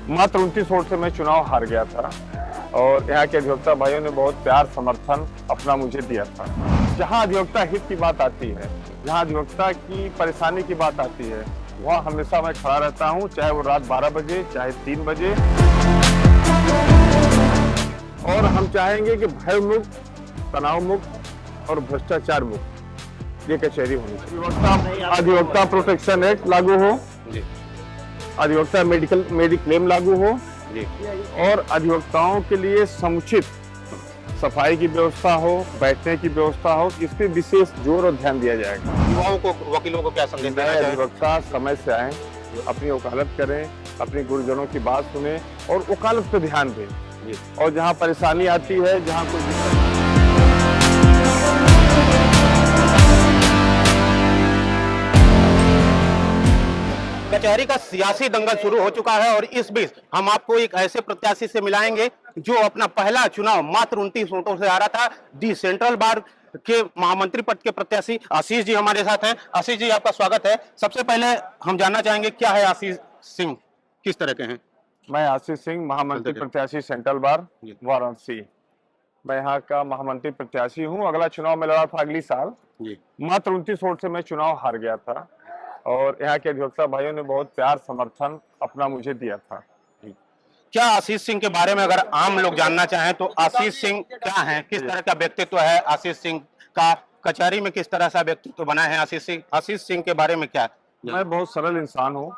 मात्र 29 वोट से मैं चुनाव हार गया था और यहाँ के अधिवक्ता भाइयों ने बहुत प्यार समर्थन अपना मुझे दिया था। जहाँ अधिवक्ता हित की बात आती है, जहाँ अधिवक्ता की परेशानी की बात आती है, वहाँ हमेशा मैं खड़ा रहता हूँ, चाहे वो रात 12 बजे, चाहे 3 बजे। और हम चाहेंगे कि भय मुक्त, तनाव मुक्त और भ्रष्टाचार मुक्त ये कचहरी होनी चाहिए। अधिवक्ता प्रोटेक्शन एक्ट लागू हो, अधिवक्ता मेडिक्लेम लागू हो और अधिवक्ताओं के लिए समुचित सफाई की व्यवस्था हो, बैठने की व्यवस्था हो, इस पे विशेष जोर और ध्यान दिया जाएगा। युवाओं को, वकीलों को क्या संदेश देना चाहिए? अधिवक्ता समय से आए, अपनी वकालत करें, अपने गुरुजनों की बात सुने और वकालत पे ध्यान दें। और जहाँ परेशानी आती है, जहाँ कोई कचहरी का सियासी दंगल शुरू हो चुका है और इस बीच हम आपको एक ऐसे प्रत्याशी से मिलाएंगे जो अपना पहला चुनाव मात्र 29 वोटों से हारा था। दी सेंट्रल बार के महामंत्री पद के प्रत्याशी आशीष जी हमारे साथ हैं। आशीष जी, आपका स्वागत है। सबसे पहले हम जानना चाहेंगे, क्या है आशीष सिंह, किस तरह के हैं? मैं आशीष सिंह, महामंत्री प्रत्याशी सेंट्रल बार वाराणसी। मैं यहाँ का महामंत्री प्रत्याशी हूँ। अगला चुनाव में लड़ा था अगली साल। मात्र 29 वोट से मैं चुनाव हार गया था और यहाँ के अधिवक्ता भाइयों ने बहुत प्यार समर्थन अपना मुझे दिया था। क्या आशीष सिंह के बारे में अगर आम लोग जानना चाहें तो आशीष सिंह क्या है, किस तरह का व्यक्तित्व है आशीष सिंह का, कचहरी में किस तरह सा व्यक्तित्व बना है आशीष सिंह के बारे में क्या? मैं बहुत सरल इंसान हूँ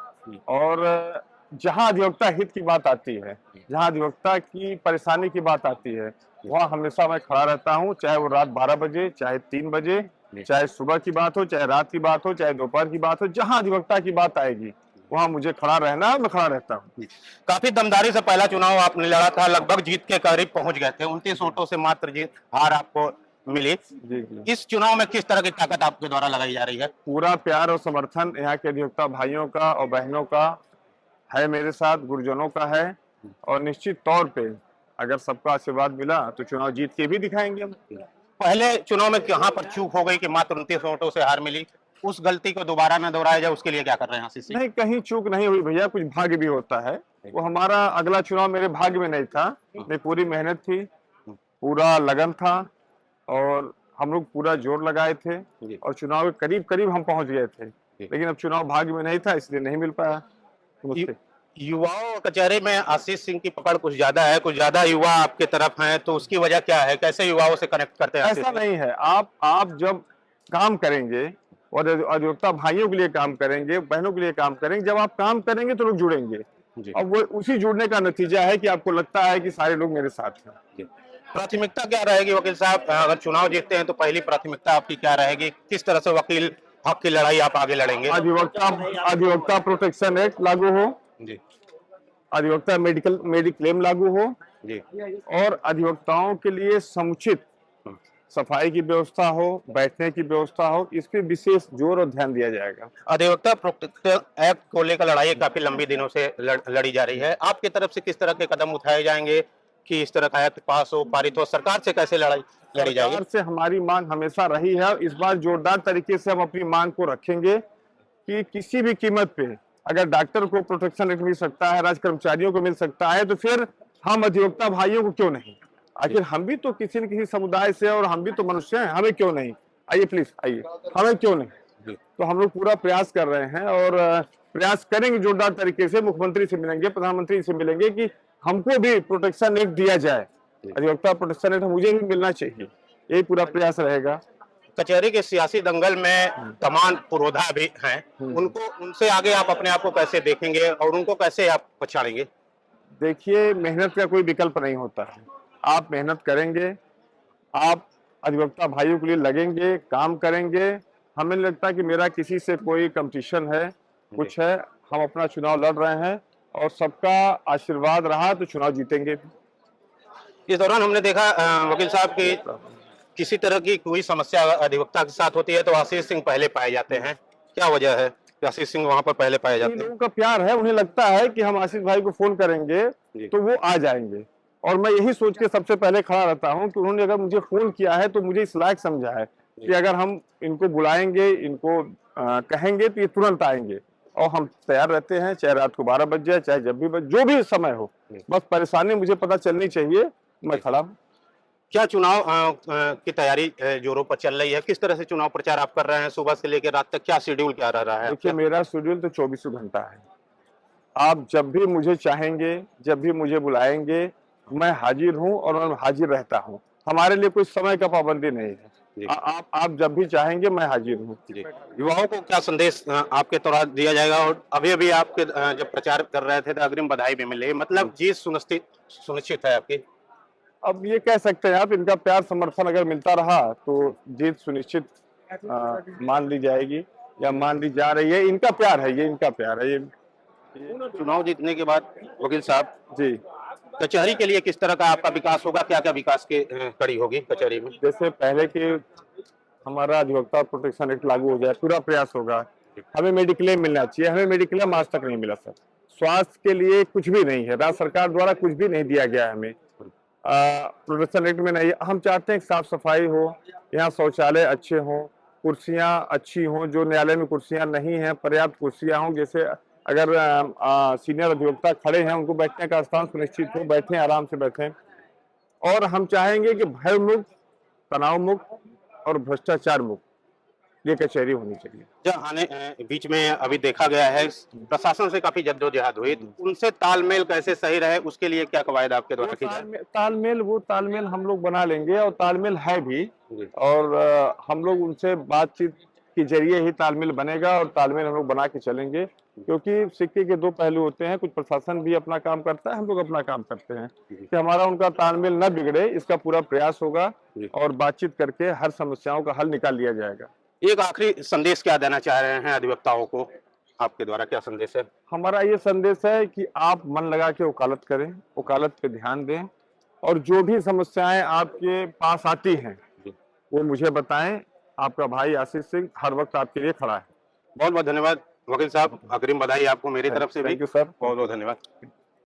और जहाँ अधिवक्ता हित की बात आती है, जहाँ अधिवक्ता की परेशानी की बात आती है, वहाँ हमेशा मैं खड़ा रहता हूँ, चाहे वो रात 12 बजे, चाहे 3 बजे, चाहे सुबह की बात हो, चाहे रात की बात हो, चाहे दोपहर की बात हो, जहाँ अधिवक्ता की बात आएगी वहाँ मुझे खड़ा रहना, मैं खड़ा रहता हूँ। काफी दमदारी से पहला चुनाव आपने लड़ा था, लगभग जीत के करीब पहुंच गए थे। 29 वोटों से मात्र जीत, हार आपको मिली। इस चुनाव में किस तरह की ताकत आपके द्वारा लगाई जा रही है? पूरा प्यार और समर्थन यहाँ के अधिवक्ता भाइयों का और बहनों का है, मेरे साथ गुरुजनों का है और निश्चित तौर पे अगर सबका आशीर्वाद मिला तो चुनाव जीत के भी दिखाएंगे हम। पहले चुनाव में कहां पर चूक हो गई कि मात्र 29 वोटों से हार मिली, उस गलती को दोबारा न दोहराया जाए, उसके लिए क्या कर रहे हैं आशीष सिंह? नहीं, कहीं चूक नहीं हुई भैया, कुछ भाग्य भी होता है। वो हमारा अगला चुनाव मेरे भाग्य में नहीं था, मेरी पूरी मेहनत थी, पूरा लगन था और हम लोग पूरा जोर लगाए थे और चुनाव के करीब करीब हम पहुंच गए थे, लेकिन अब चुनाव भाग्य में नहीं था, इसलिए नहीं मिल पाया। युवाओं कचहरी में आशीष सिंह की पकड़ कुछ ज्यादा है, कुछ ज्यादा युवा आपके तरफ हैं, तो उसकी वजह क्या है? कैसे युवाओं से कनेक्ट करते हैं? ऐसा नहीं है, आप जब काम करेंगे और अधिवक्ता भाइयों के लिए काम करेंगे, बहनों के लिए काम करेंगे, जब आप काम करेंगे तो लोग जुड़ेंगे और वो उसी जुड़ने का नतीजा है कि आपको लगता है कि सारे लोग मेरे साथ हैं। प्राथमिकता क्या रहेगी वकील साहब, अगर चुनाव जीतते हैं तो पहली प्राथमिकता आपकी क्या रहेगी? किस तरह से वकील हक की लड़ाई आप आगे लड़ेंगे? अधिवक्ता प्रोटेक्शन एक्ट लागू हो, अधिवक्ता मेडिक्लेम लागू हो और अधिवक्ताओं के लिए समुचित सफाई की व्यवस्था हो, बैठने की व्यवस्था हो, इस पे विशेष जोर और ध्यान दिया जाएगा। अधिवक्ता प्रोटेक्शन एक्ट को लेकर लड़ाई काफी लंबी दिनों से लड़ी जा रही है। आपकी तरफ से किस तरह के कदम उठाए जाएंगे कि इस तरह का एक्ट पास हो, पारित हो? सरकार से कैसे लड़ी जाएगी? सरकार से हमारी मांग हमेशा रही है, इस बार जोरदार तरीके से हम अपनी मांग को रखेंगे कि किसी भी कीमत पे अगर डॉक्टर को प्रोटेक्शन एक्ट मिल सकता है, राज्य कर्मचारियों को मिल सकता है, तो फिर हम अधिवक्ता भाइयों को क्यों नहीं? आखिर हम भी तो किसी न किसी समुदाय से और हम भी तो मनुष्य हैं, हमें क्यों नहीं? आइए प्लीज आइए, हमें क्यों नहीं? तो हम लोग पूरा प्रयास कर रहे हैं और प्रयास करेंगे जोरदार तरीके से, मुख्यमंत्री से मिलेंगे, प्रधानमंत्री से मिलेंगे कि हमको भी प्रोटेक्शन एक्ट दिया जाए, अधिवक्ता प्रोटेक्शन एक्ट मुझे भी मिलना चाहिए, यही पूरा प्रयास रहेगा। कचहरी के सियासी दंगल में तमाम पुरोधा भी हैं, उनसे आगे आप अपने आप को कैसे देखेंगे और उनको कैसे आप पछाड़ेंगे? देखिए, मेहनत का कोई विकल्प नहीं होता है। आप मेहनत करेंगे, आप अधिवक्ता भाइयों के लिए लगेंगे, काम करेंगे, हमें नहीं लगता कि मेरा किसी से कोई कंपटीशन है, कुछ है। हम अपना चुनाव लड़ रहे हैं और सबका आशीर्वाद रहा तो चुनाव जीतेंगे। इस दौरान हमने देखा वकील साहब की किसी तरह की कोई समस्या अधिवक्ता के साथ होती है तो आशीष सिंह पहले पाए जाते हैं, क्या वजह है कि आशीष सिंह वहां पर पहले पाए जाते हैं? लोगों का प्यार है, उन्हें लगता है कि हम आशीष भाई को फोन करेंगे तो वो आ जाएंगे और मैं यही सोच के सबसे पहले खड़ा रहता हूं कि उन्होंने अगर मुझे फोन किया है तो मुझे इस लायक समझा है कि अगर हम इनको बुलाएंगे, इनको कहेंगे तो ये तुरंत आएंगे और हम तैयार रहते हैं, चाहे रात को 12 बज जाए, चाहे जब भी जो भी समय हो, बस परेशानी मुझे पता चलनी चाहिए, मैं खड़ा हूँ। क्या चुनाव की तैयारी जोरों पर चल रही है? किस तरह से चुनाव प्रचार आप कर रहे हैं? सुबह से लेकर रात तक क्या शेड्यूल क्या रह रहा है देखिए, आपका? मेरा शेड्यूल तो 24 घंटा है। आप जब भी मुझे चाहेंगे, जब भी मुझे बुलाएंगे, मैं हाजिर हूँ और मैं हाजिर रहता हूँ। हमारे लिए कोई समय का पाबंदी नहीं है। जी। आप जब भी चाहेंगे, मैं हाजिर हूँ। जी। युवाओं को क्या संदेश आपके द्वारा दिया जाएगा? और अभी-अभी आपके जब प्रचार कर रहे थे तो अग्रिम बधाई भी मिली। मतलब जीत सुनिश्चित है आपकी? अब ये कह सकते हैं आप, इनका प्यार समर्थन अगर मिलता रहा तो जीत सुनिश्चित मान ली जाएगी या मान ली जा रही है। इनका प्यार है, ये इनका प्यार है ये। चुनाव जीतने के बाद वकील साहब जी, कचहरी के लिए किस तरह का आपका विकास होगा? क्या-क्या विकास की कड़ी होगी कचहरी में? जैसे पहले के हमारा अधिवक्ता प्रोटेक्शन एक्ट लागू हो जाए, पूरा प्रयास होगा। हमें मेडिक्लेम मिलना चाहिए, हमें मेडिक्लेम आज तक नहीं मिला सर। स्वास्थ्य के लिए कुछ भी नहीं है, राज्य सरकार द्वारा कुछ भी नहीं दिया गया है हमें। प्रोटेक्शन एक्ट में नहीं है। हम चाहते हैं कि साफ सफाई हो, यहाँ शौचालय अच्छे हों, कुर्सियाँ अच्छी हों, जो न्यायालय में कुर्सियाँ नहीं हैं, पर्याप्त कुर्सियाँ हों। जैसे अगर सीनियर अधिवक्ता खड़े हैं, उनको बैठने का स्थान सुनिश्चित हो, बैठें, आराम से बैठें। और हम चाहेंगे कि भय मुक्त, तनाव मुक्त और भ्रष्टाचार मुक्त ये कचहरी होनी चाहिए। बीच में अभी देखा गया है प्रशासन से काफी जद्दोजहद हुई, तो उनसे तालमेल कैसे सही रहे उसके लिए क्या कवायद आपके द्वारा की जाए? तालमेल हम लोग बना लेंगे और तालमेल है भी। जी। और हम लोग उनसे बातचीत के जरिए ही तालमेल बनेगा और तालमेल हम लोग बना के चलेंगे, क्योंकि सिक्के के दो पहलू होते हैं। कुछ प्रशासन भी अपना काम करता है, हम लोग अपना काम करते हैं। कि हमारा उनका तालमेल न बिगड़े, इसका पूरा प्रयास होगा और बातचीत करके हर समस्याओं का हल निकाल लिया जाएगा। एक आखिरी संदेश क्या देना चाह रहे हैं अधिवक्ताओं को? आपके द्वारा क्या संदेश है? हमारा ये संदेश है कि आप मन लगा के वकालत करें, वकालत पे ध्यान दें और जो भी समस्याएं आपके पास आती हैं वो मुझे बताएं। आपका भाई आशीष सिंह हर वक्त आपके लिए खड़ा है। बहुत बहुत धन्यवाद वकील साहब, अग्रिम बधाई आपको मेरी तरफ से भी। Thank you sir. बहुत बहुत धन्यवाद।